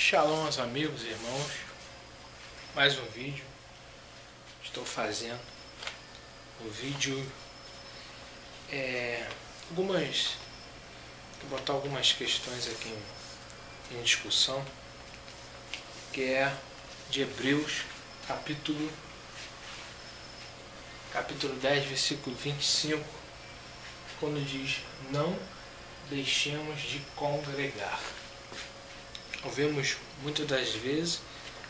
Shalom aos amigos e irmãos, mais um vídeo. Estou fazendo o vídeo vou botar algumas questões aqui em discussão, que é de Hebreus, capítulo 10, versículo 25, quando diz: não deixemos de congregar. Ouvimos muitas das vezes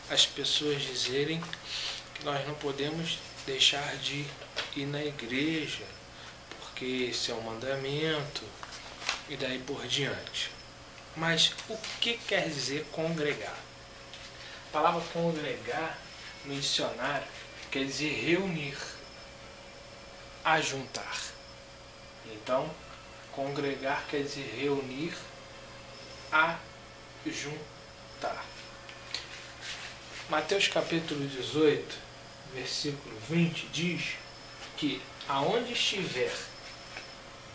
as pessoas dizerem que nós não podemos deixar de ir na igreja, porque esse é um mandamento, e daí por diante. Mas o que quer dizer congregar? A palavra congregar no dicionário quer dizer reunir, ajuntar. Então, congregar quer dizer reunir, juntar. Mateus capítulo 18, versículo 20 diz que aonde estiver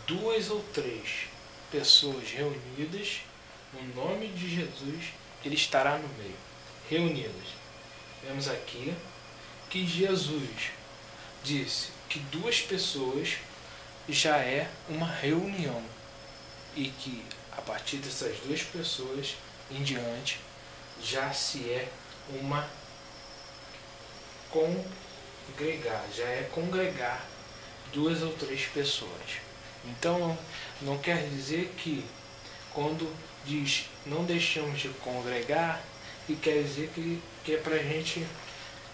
2 ou 3 pessoas reunidas no nome de Jesus, ele estará no meio, reunidas. Vemos aqui que Jesus disse que 2 pessoas já é uma reunião e que a partir dessas 2 pessoas em diante já se é uma congregar, já é congregar 2 ou 3 pessoas. Então não quer dizer que quando diz não deixamos de congregar, e quer dizer que é pra gente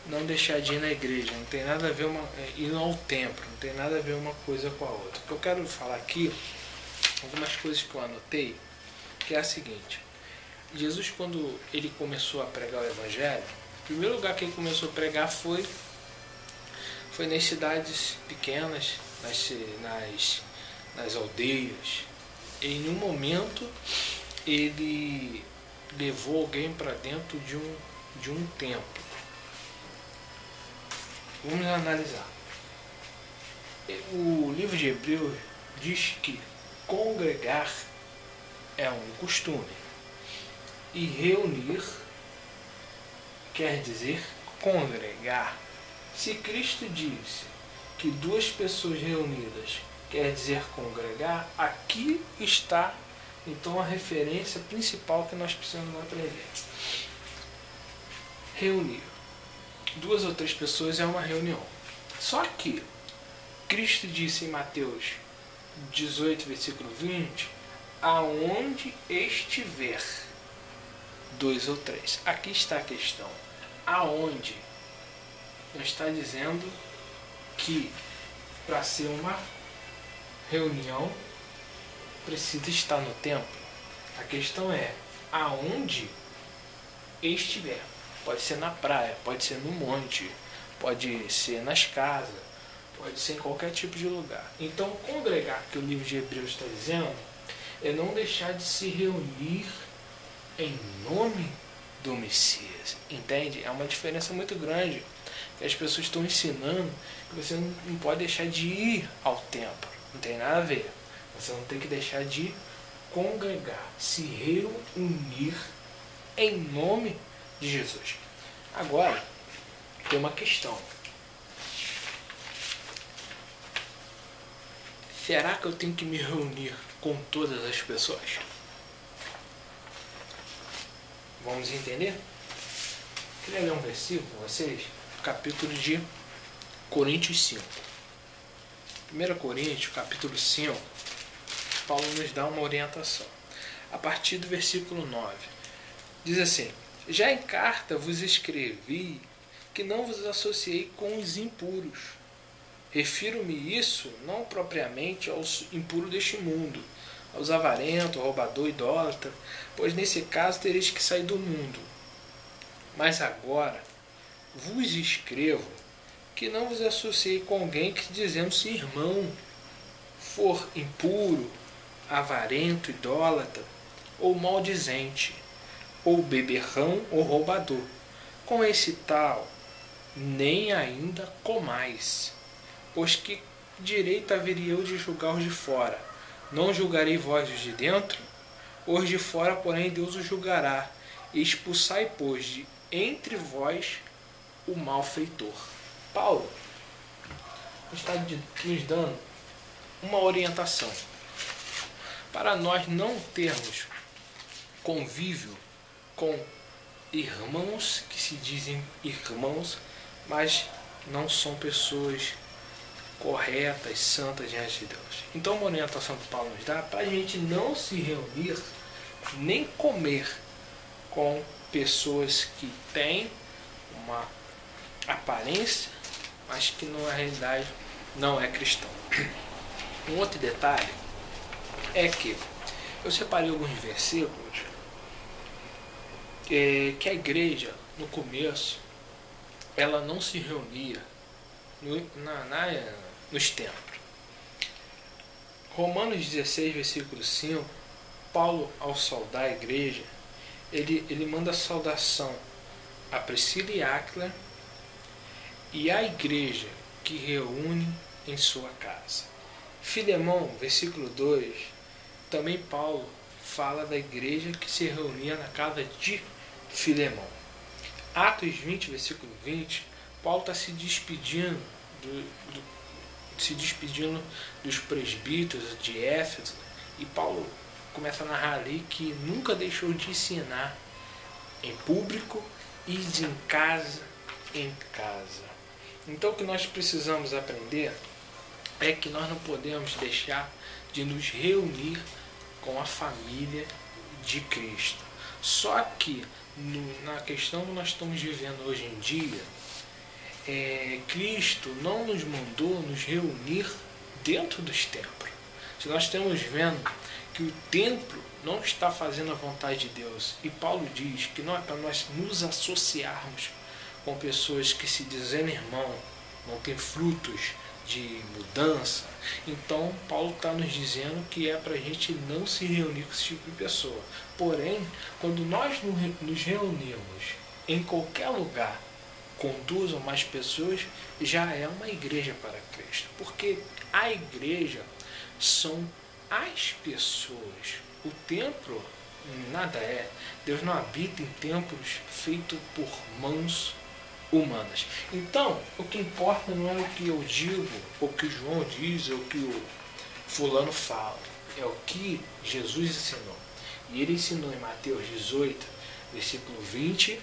não deixar de ir na igreja. Não tem nada a ver ir ao templo, não tem nada a ver uma coisa com a outra. O que eu quero falar aqui, algumas coisas que eu anotei, que é a seguinte: Jesus, quando ele começou a pregar o Evangelho, o primeiro lugar que ele começou a pregar foi nas cidades pequenas, nas aldeias. E em um momento ele levou alguém para dentro de um templo. Vamos analisar. O livro de Hebreus diz que congregar é um costume e reunir quer dizer congregar. Se Cristo disse que 2 pessoas reunidas quer dizer congregar, aqui está então a referência principal que nós precisamos aprender. Reunir 2 ou 3 pessoas é uma reunião. Só que Cristo disse em Mateus 18, versículo 20, aonde estiver 2 ou 3. Aqui está a questão. Aonde? Não está dizendo que para ser uma reunião precisa estar no templo. A questão é aonde estiver. Pode ser na praia, pode ser no monte, pode ser nas casas, pode ser em qualquer tipo de lugar. Então, congregar, que o livro de Hebreus está dizendo, é não deixar de se reunir em nome do Messias. Entende? É uma diferença muito grande. Que as pessoas estão ensinando que você não pode deixar de ir ao templo. Não tem nada a ver. Você não tem que deixar de congregar, se reunir em nome de Jesus. Agora, tem uma questão. Será que eu tenho que me reunir com todas as pessoas? Vamos entender? Queria ler um versículo com vocês, capítulo de Coríntios 5. 1 Coríntios, capítulo 5, Paulo nos dá uma orientação. A partir do versículo 9. Diz assim: já em carta vos escrevi que não vos associei com os impuros. Refiro-me isso não propriamente aos impuros deste mundo, aos avarentos, ao roubador, idólatra, pois nesse caso tereis que sair do mundo. Mas agora vos escrevo que não vos associei com alguém que, dizendo-se irmão, for impuro, avarento, idólatra, ou maldizente, ou beberrão, ou roubador. Com esse tal, nem ainda comais, pois que direito haveria eu de julgar os de fora? Não julgarei vós os de dentro? Os de fora, porém, Deus os julgará. expulsai, pois, de entre vós o malfeitor. Paulo está nos dando uma orientação para nós não termos convívio com irmãos que se dizem irmãos, mas não são pessoas corretas, santas diante de Deus. Então, uma orientação que Paulo nos dá para a gente não se reunir nem comer com pessoas que têm uma aparência, mas que na realidade não é cristão. Um outro detalhe é que eu separei alguns versículos que a igreja, no começo, ela não se reunia nos templos. Romanos 16, versículo 5, Paulo, ao saudar a igreja, ele manda saudação a Priscila e Áquila e a igreja que reúne em sua casa. Filemão, versículo 2, também Paulo fala da igreja que se reunia na casa de Filemão. Atos 20, versículo 20, Paulo está se despedindo dos presbíteros de Éfeso, e Paulo começa a narrar ali que nunca deixou de ensinar em público e de em casa em casa. Então o que nós precisamos aprender é que nós não podemos deixar de nos reunir com a família de Cristo. Só que na questão que nós estamos vivendo hoje em dia, Cristo não nos mandou nos reunir dentro dos templos. Se nós estamos vendo que o templo não está fazendo a vontade de Deus, e Paulo diz que não é para nós nos associarmos com pessoas que se dizem irmão, não tem frutos de mudança, então Paulo está nos dizendo que é para a gente não se reunir com esse tipo de pessoa. Porém, quando nós nos reunimos em qualquer lugar com 2 ou mais pessoas, já é uma igreja para Cristo, porque a igreja são as pessoas. O templo nada é. Deus não habita em templos feitos por mãos humanas. Então, o que importa não é o que eu digo, ou o que o João diz, ou o que o fulano fala. É o que Jesus ensinou. E ele ensinou em Mateus 18, versículo 20,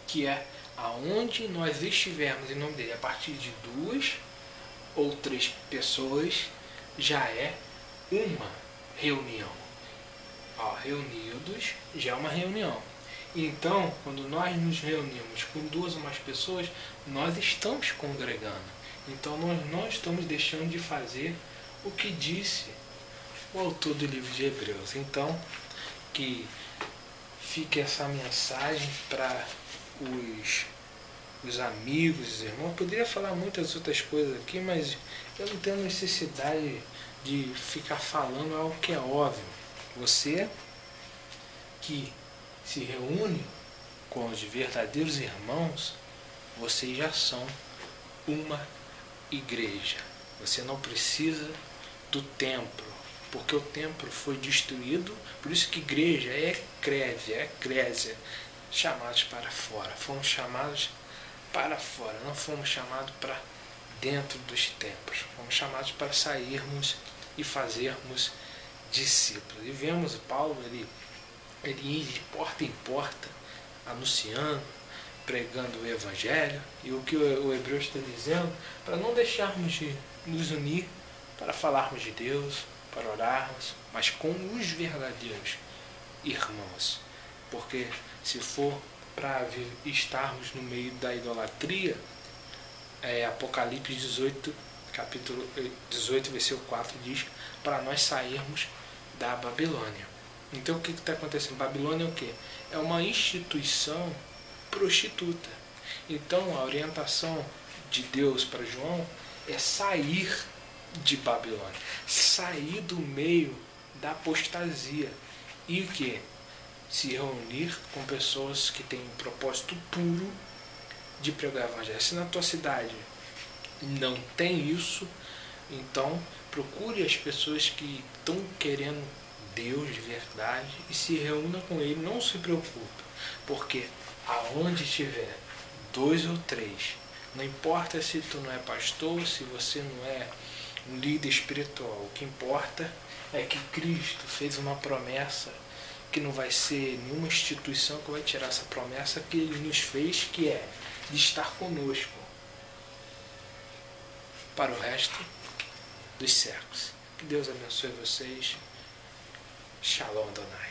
que é aonde nós estivermos em nome dele, a partir de 2 ou 3 pessoas, já é uma reunião. Reunidos já é uma reunião. Então, quando nós nos reunimos com 2 ou mais pessoas, nós estamos congregando. Então, nós não estamos deixando de fazer o que disse o autor do livro de Hebreus. Então, que fique essa mensagem para os amigos, os irmãos. Eu poderia falar muitas outras coisas aqui, mas eu não tenho necessidade de ficar falando algo que é óbvio. Você que se reúne com os verdadeiros irmãos, vocês já são uma igreja. Você não precisa do templo, porque o templo foi destruído. Por isso que igreja é eclésia, chamados para fora. Fomos chamados para fora, não fomos chamados para dentro dos templos. Fomos chamados para sairmos e fazermos discípulos. E vemos Paulo, ele ia de porta em porta, anunciando, pregando o Evangelho. E o que o Hebreu está dizendo, para não deixarmos de nos unir, para falarmos de Deus, para orarmos, mas com os verdadeiros irmãos. Porque se for para estarmos no meio da idolatria, Apocalipse 18, capítulo 18, versículo 4 diz para nós sairmos da Babilônia. Então o que está acontecendo? Babilônia é o quê? É uma instituição prostituta. Então a orientação de Deus para João é sair de Babilônia, sair do meio da apostasia e o que? Se reunir com pessoas que têm um propósito puro de pregar o Evangelho. Se na tua cidade não tem isso, então procure as pessoas que estão querendo Deus de verdade e se reúna com Ele. Não se preocupe, porque aonde tiver 2 ou 3, não importa se tu não é pastor, se você não é um líder espiritual, o que importa é que Cristo fez uma promessa que não vai ser nenhuma instituição que vai tirar essa promessa que Ele nos fez, que é de estar conosco para o resto dos séculos. Que Deus abençoe vocês. Shalom Adonai.